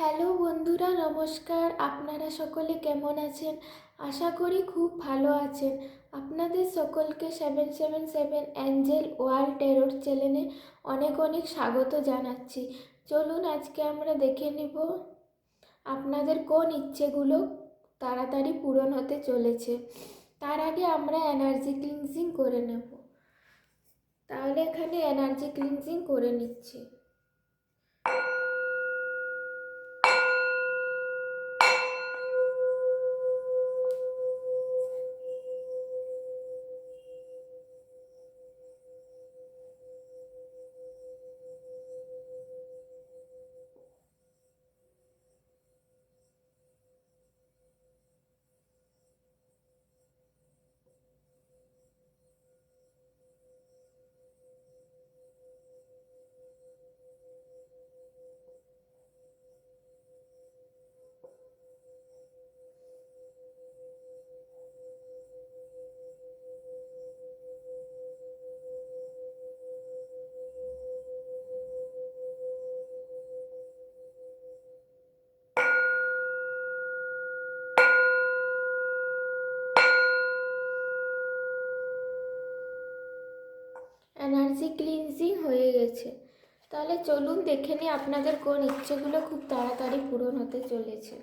Hello বন্ধুরা, নমস্কার। আপনারা সকলে কেমন আছেন? আশা করি খুব ভালো আছেন। আপনাদের সকলকে 777 অ্যাঞ্জেল ওয়ার্ল্ড টেরর চ্যানেলে অনেক অনেক স্বাগত জানাচ্ছি। চলুন আজকে আমরা দেখে নিব আপনাদের কোন ইচ্ছেগুলো তাড়াতাড়ি পূরণ হতে চলেছে। তার আগে আমরা এনার্জি ক্লিনজিং করে নেব। তাহলে এখানে এনার্জি ক্লিনজিং করে নিচ্ছি। এনার্জি ক্লিনজিং হয়ে গেছে। তাহলে চলুন দেখে নিই আপনাদের কোন ইচ্ছেগুলো খুব তাড়াতাড়ি পূরণ হতে চলেছে।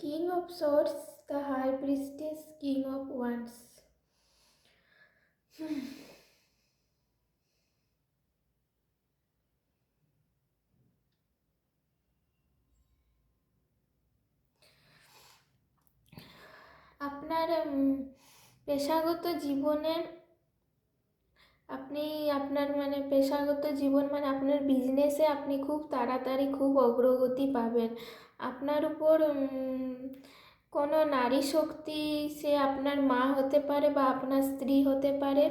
King of Swords, the High Priestess, King of Wands. আপনার পেশাগত জীবনে আপনি আপনার মানে পেশাগত জীবন মানে আপনার বিজনেসে আপনি খুব তাড়াতাড়ি খুব অগ্রগতি পাবেন। আপনার উপর কোনো নারী শক্তি, সে আপনার মা হতে পারে বা আপনার স্ত্রী হতে পারে,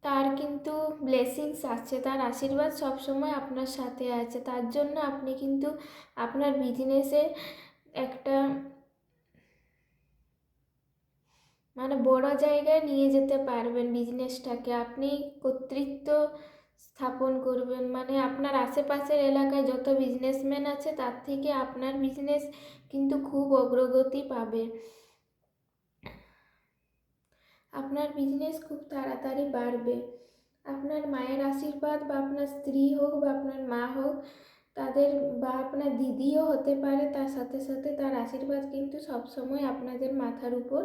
তার কিন্তু ব্লেসিংস আছে, তার আশীর্বাদ সবসময় আপনার সাথে আছে। তার জন্য আপনি কিন্তু আপনার বিজনেসে একটা মানে বড় জায়গায় নিয়ে যেতে পারবেন বিজনেসটাকে। আপনি কর্তৃত্ব স্থাপন করবেন, মানে আপনার আশেপাশের এলাকায় যত বিজনেসম্যান আছে তার থেকে আপনার বিজনেস কিন্তু খুব অগ্রগতি পাবে। আপনার বিজনেস খুব তাড়াতাড়ি বাড়বে। আপনার মায়ের আশীর্বাদ বা আপনার স্ত্রী হোক বা আপনার মা হোক, তাদের বা আপনার দিদিও হতে পারে, তার সাথে সাথে তার আশীর্বাদ কিন্তু সবসময় আপনাদের মাথার উপর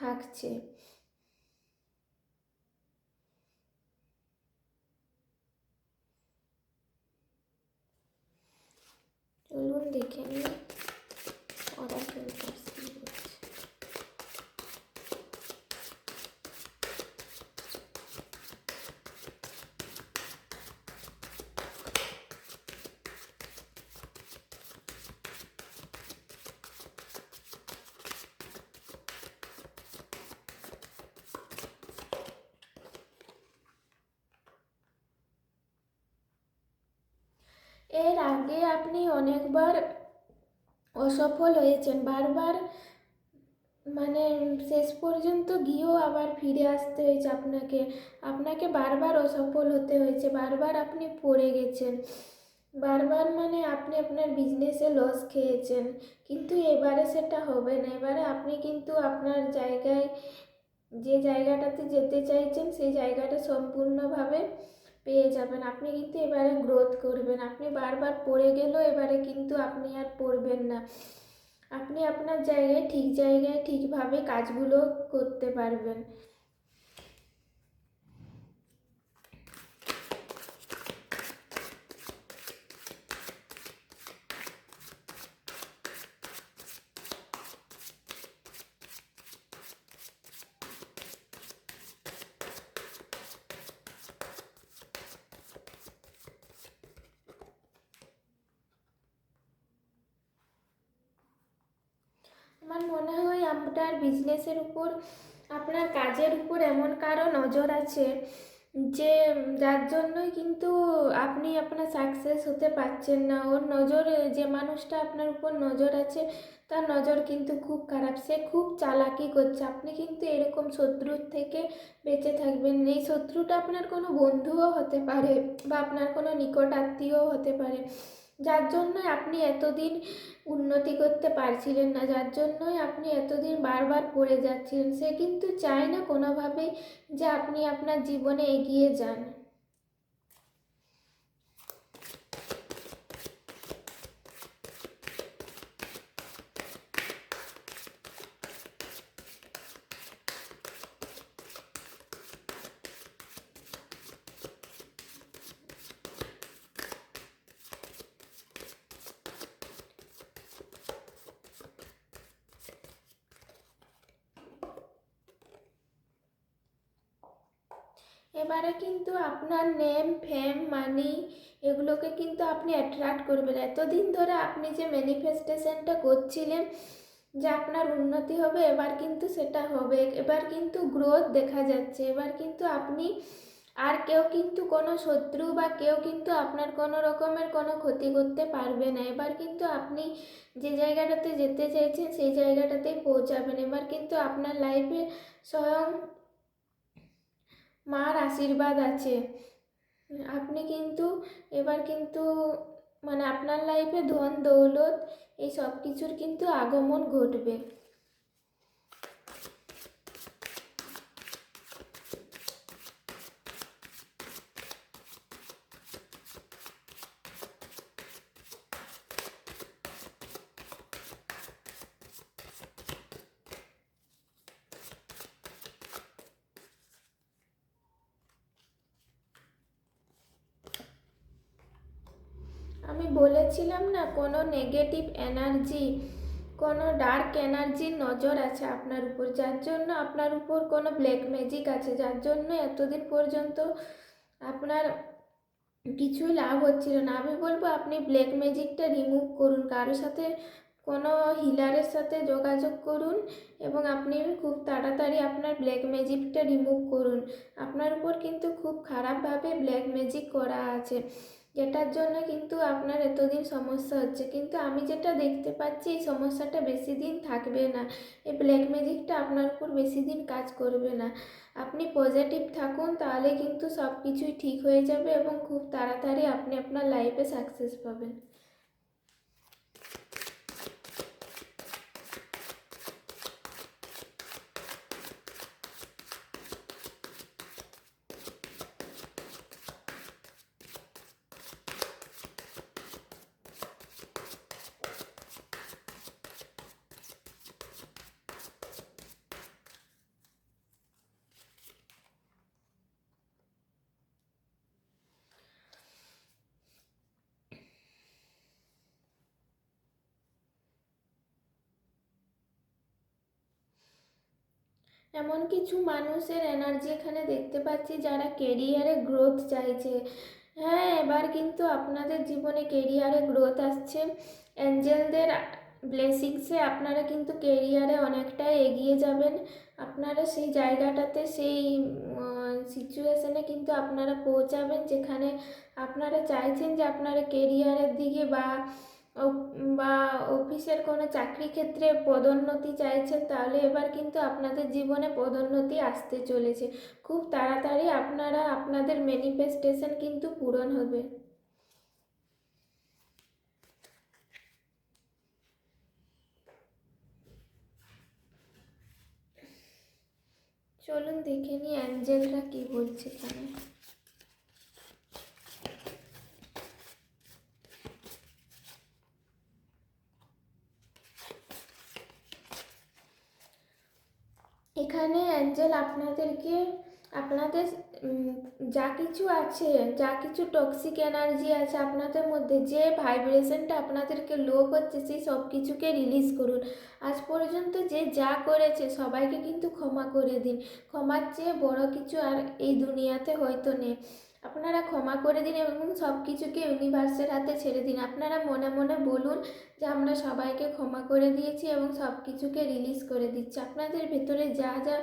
থাকছে। চলুন দেখে নিই অরাকেল কার্ডস কি বলছে। এর আগে আপনি অনেকবার অসফল হয়েছেন, বারবার মানে শেষ পর্যন্ত গিয়েও আবার ফিরে আসতে হয়েছে আপনাকে। আপনাকে বারবার অসফল হতে হয়েছে, বারবার আপনি পড়ে গেছেন, বারবার মানে আপনি আপনার বিজনেসে লস খেয়েছেন। কিন্তু এবারে সেটা হবে না। এবারে আপনি কিন্তু আপনার জায়গায়, যে জায়গাটাতে যেতে চাইছেন সেই জায়গাটা সম্পূর্ণভাবে পেয়ে যাবেন। আপনি কিন্তু এবারে গ্রোথ করবেন। আপনি বারবার পড়ে গেলেও এবারে কিন্তু আপনি আর পড়বেন না। আপনি আপনার জায়গায় ঠিকভাবে কাজগুলো করতে পারবেন। আমার মনে হয় আপনার বিজনেসের উপর, আপনার কাজের উপর এমন কারো নজর আছে যে যার জন্যই কিন্তু আপনি আপনার সাকসেস হতে পারছেন না। ওর নজর, যে মানুষটা আপনার উপর নজর আছে তার নজর কিন্তু খুব খারাপ, সে খুব চালাকি করছে। আপনি কিন্তু এরকম শত্রুর থেকে বেঁচে থাকবেন। এই শত্রুটা আপনার কোনো বন্ধুও হতে পারে বা আপনার কোনো নিকট আত্মীয়ও হতে পারে, যার জন্য আপনি এতদিন উন্নতি করতে পারছিলেন না, যার জন্যই আপনি এতদিন বারবার পড়ে যাচ্ছিলেন। সে কিন্তু চায় না কোনোভাবেই যে আপনি আপনার জীবনে এগিয়ে যান। এবারে কিন্তু আপনার নেম ফেম মানি এগুলোকে কিন্তু আপনি অ্যাট্রাক্ট করবেন। এতদিন ধরে আপনি যে ম্যানিফেস্টেশনটা করছিলেন যে আপনার উন্নতি হবে, এবার কিন্তু সেটা হবে। এবার কিন্তু গ্রোথ দেখা যাচ্ছে। এবার কিন্তু আপনি আর কেউ কিন্তু কোনো শত্রু বা কেউ কিন্তু আপনার কোনো রকমের কোনো ক্ষতি করতে পারবে না। এবার কিন্তু আপনি যে জায়গাটাতে যেতে চাইছেন সেই জায়গাটাতেই পৌঁছাবেন। এবার কিন্তু আপনার লাইফে স্বয়ং মার আশীর্বাদ আছে। আপনি কিন্তু এবার কিন্তু মানে আপনার লাইফে ধন দৌলত এই সব কিছুর কিন্তু আগমন ঘটবে। আমি বলেছিলাম না, কোনো নেগেটিভ এনার্জি, কোনো ডার্ক এনার্জির নজর আছে আপনার উপর, যার জন্য আপনার উপর কোনো ব্ল্যাক ম্যাজিক আছে, যার জন্য এতদিন পর্যন্ত আপনার কিছুই লাভ হচ্ছিল না। আমি বলবো আপনি ব্ল্যাক ম্যাজিকটা রিমুভ করুন, কারোর সাথে কোনো হিলারের সাথে যোগাযোগ করুন এবং আপনি খুব তাড়াতাড়ি আপনার ব্ল্যাক ম্যাজিকটা রিমুভ করুন। আপনার উপর কিন্তু খুব খারাপভাবে ব্ল্যাক ম্যাজিক করা আছে, যেটার জন্য কিন্তু আপনার এতদিন সমস্যা হচ্ছে। কিন্তু আমি যেটা দেখতে পাচ্ছি এই সমস্যাটা বেশি দিন থাকবে না, এই ব্ল্যাক ম্যাজিকটা আপনার উপর বেশি দিন কাজ করবে না। আপনি পজিটিভ থাকুন, তাহলে কিন্তু সব কিছুই ঠিক হয়ে যাবে এবং খুব তাড়াতাড়ি আপনি আপনার লাইফে সাকসেস পাবেন। এমন কিছু মানুষের এনার্জি এখানে দেখতে পাচ্ছি যারা কেরিয়ারে গ্রোথ চাইছে। হ্যাঁ, এবার কিন্তু আপনাদের জীবনে কেরিয়ারে গ্রোথ আসছে। অ্যাঞ্জেলদের ব্লেসিংসে আপনারা কিন্তু কেরিয়ারে অনেকটাই এগিয়ে যাবেন। আপনারা সেই জায়গাটাতে, সেই সিচুয়েশনে কিন্তু আপনারা পৌঁছাবেন যেখানে আপনারা চাইছেন যে আপনারা কেরিয়ারের দিকে বা অফিসের কোনো চাকরি ক্ষেত্রে পদোন্নতি চাইছেন, তাহলে এবার কিন্তু আপনাদের জীবনে পদোন্নতি আসতে চলেছে। খুব তাড়াতাড়ি আপনারা আপনাদের ম্যানিফেস্টেশন কিন্তু পূরণ হবে। চলুন দেখে নিই অ্যাঞ্জেলরা কি বলছে এখানে। এখানে অ্যাঞ্জেল আপনাদেরকে আপনাদের যা কিছু আছে, যা কিছু টক্সিক এনার্জি আছে আপনাদের মধ্যে, যে ভাইব্রেশনটা আপনাদেরকে লো করছে, সেই সব কিছুকে রিলিজ করুন। আজ পর্যন্ত যে যা করেছে সবাইকে কিন্তু ক্ষমা করে দিন। ক্ষমার চেয়ে বড় কিছু আর এই দুনিয়াতে হয়তো নেই। আপনারা ক্ষমা করে দিন এবং সব কিছুকে ইউনিভার্সের হাতে ছেড়ে দিন। আপনারা মনে মনে বলুন যে আমরা সবাইকে ক্ষমা করে দিয়েছি এবং সব কিছুকে রিলিজ করে দিচ্ছি। আপনাদের ভেতরে যা যা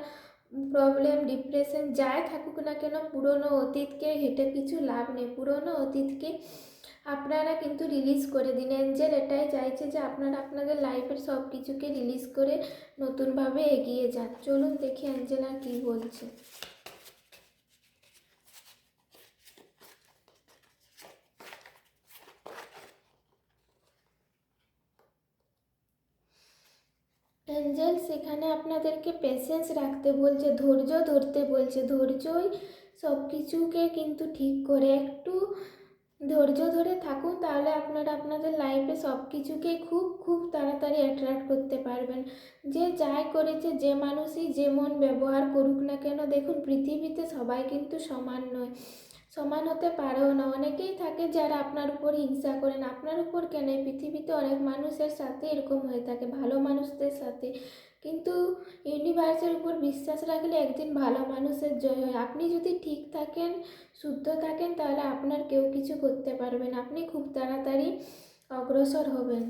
প্রবলেম, ডিপ্রেশন যাই থাকুক না কেন, পুরনো অতীতকে হেঁটে কিছু লাভ নেই। পুরনো অতীতকে আপনারা কিন্তু রিলিজ করে দিন। এঞ্জেল এটাই চাইছে যে আপনারা আপনাদের লাইফের সব কিছুকে রিলিজ করে নতুনভাবে এগিয়ে যান। চলুন দেখি অ্যাঞ্জেলা কী বলছে। অ্যাঞ্জেল সেখানে আপনাদেরকে পেশেন্স রাখতে বলছে, ধৈর্য ধরতে বলছে। ধৈর্যই সব কিছুকে কিন্তু ঠিক করে। একটু ধৈর্য ধরে থাকুন, তাহলে আপনারা আপনাদের লাইফে সব কিছুকেই খুব খুব তাড়াতাড়ি অ্যাট্রাক্ট করতে পারবেন। যে যাই করেছে, যে মানুষই যেমন ব্যবহার করুক না কেন, দেখুন পৃথিবীতে সবাই কিন্তু সমান নয়, সমান হতে পারেও না। অনেকেই থাকে যারা আপনার উপর হিংসা করেন। আপনার উপর কেন, পৃথিবীতে অনেক মানুষের সাথে এরকম হয়ে থাকে, ভালো মানুষদের সাথে। কিন্তু ইউনিভার্সের উপর বিশ্বাস রাখলে একদিন ভালো মানুষের জয় হয়। আপনি যদি ঠিক থাকেন, শুদ্ধ থাকেন, তাহলে আপনার কেউ কিছু করতে পারবে না। আপনি খুব তাড়াতাড়ি অগ্রসর হবেন।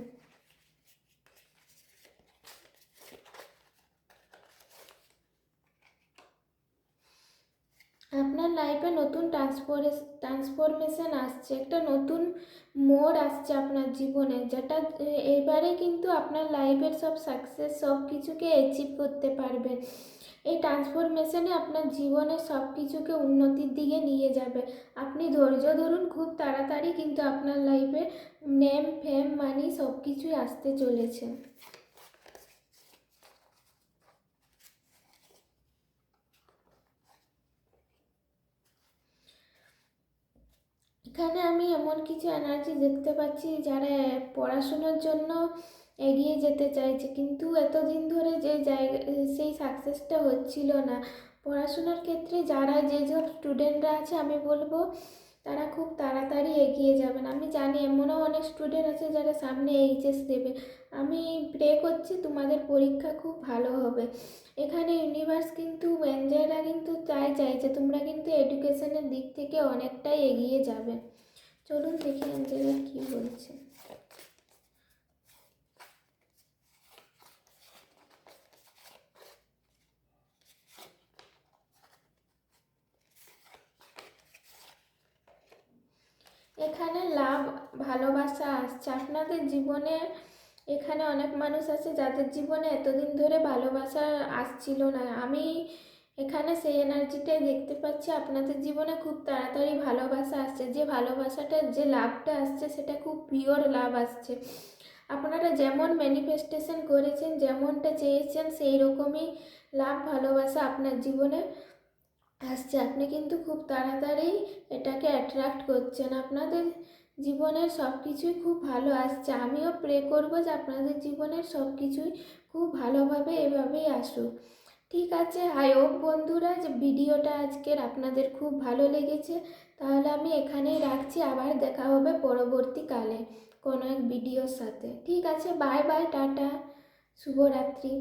আপনার লাইফে নতুন ট্রান্সফরমেশন আসছে, একটা নতুন মোড় আসছে আপনার জীবনে, যেটা এবারে কিন্তু আপনার লাইফের সব সাকসেস, সব কিছুকে অ্যাচিভ করতে পারবেন। এই ট্রান্সফরমেশনে আপনার জীবনের সব কিছুকে উন্নতির দিকে নিয়ে যাবে। আপনি ধৈর্য ধরুন, খুব তাড়াতাড়ি কিন্তু আপনার লাইফে নেম, ফেম, মানি সব কিছুই আসতে চলেছে। এখানে আমি এমন কিছু এনার্জি দেখতে পাচ্ছি যারা পড়াশোনার জন্য এগিয়ে যেতে চাইছে, কিন্তু এতদিন ধরে যে জায়গা, সেই সাকসেসটা হচ্ছিল না। পড়াশোনার ক্ষেত্রে যারা যেসব স্টুডেন্টরা আছে, আমি বলবো তারা খুব তাড়াতাড়ি এগিয়ে যাবেন। আমি জানি এমনও অনেক স্টুডেন্ট আছে যারা সামনে এইচএস দেবে। আমি প্রে করছি তোমাদের পরীক্ষা খুব ভালো হবে। এখানে ইউনিভার্স কিন্তু এঞ্জেলরা কিন্তু চাই যে তোমরা কিন্তু এডুকেশনের দিক থেকে অনেকটাই এগিয়ে যাবে। চলুন দেখি এঞ্জেলরা কী বলছে। এখানে লাভ, ভালোবাসা আসছে আপনাদের জীবনে। এখানে অনেক মানুষ আছে যাদের জীবনে এতদিন ধরে ভালোবাসা আসছিল না। আমি এখানে সেই এনার্জিটাই দেখতে পাচ্ছি। আপনাদের জীবনে খুব তাড়াতাড়ি ভালোবাসা আসছে। যে ভালোবাসাটা, যে লাভটা আসছে সেটা খুব পিওর লাভ আসছে। আপনারা যেমন ম্যানিফেস্টেশন করেছেন, যেমনটা চেয়েছেন, সেই রকমই লাভ, ভালোবাসা আপনার জীবনে আসছে। আপনি কিন্তু খুব তাড়াতাড়ি এটাকে অ্যাট্রাক্ট করছেন। আপনাদের জীবনের সব কিছুই খুব ভালো আসছে। আমিও প্রে করব যে আপনাদের জীবনের সব কিছুই খুব ভালোভাবে এভাবেই আসুক। ঠিক আছে, আই হোপ বন্ধুরা যে ভিডিওটা আজকের আপনাদের খুব ভালো লেগেছে। তাহলে আমি এখানেই রাখছি, আবার দেখা হবে পরবর্তীকালে কোনো এক ভিডিওর সাথে। ঠিক আছে, বাই বাই, টাটা, শুভরাত্রি।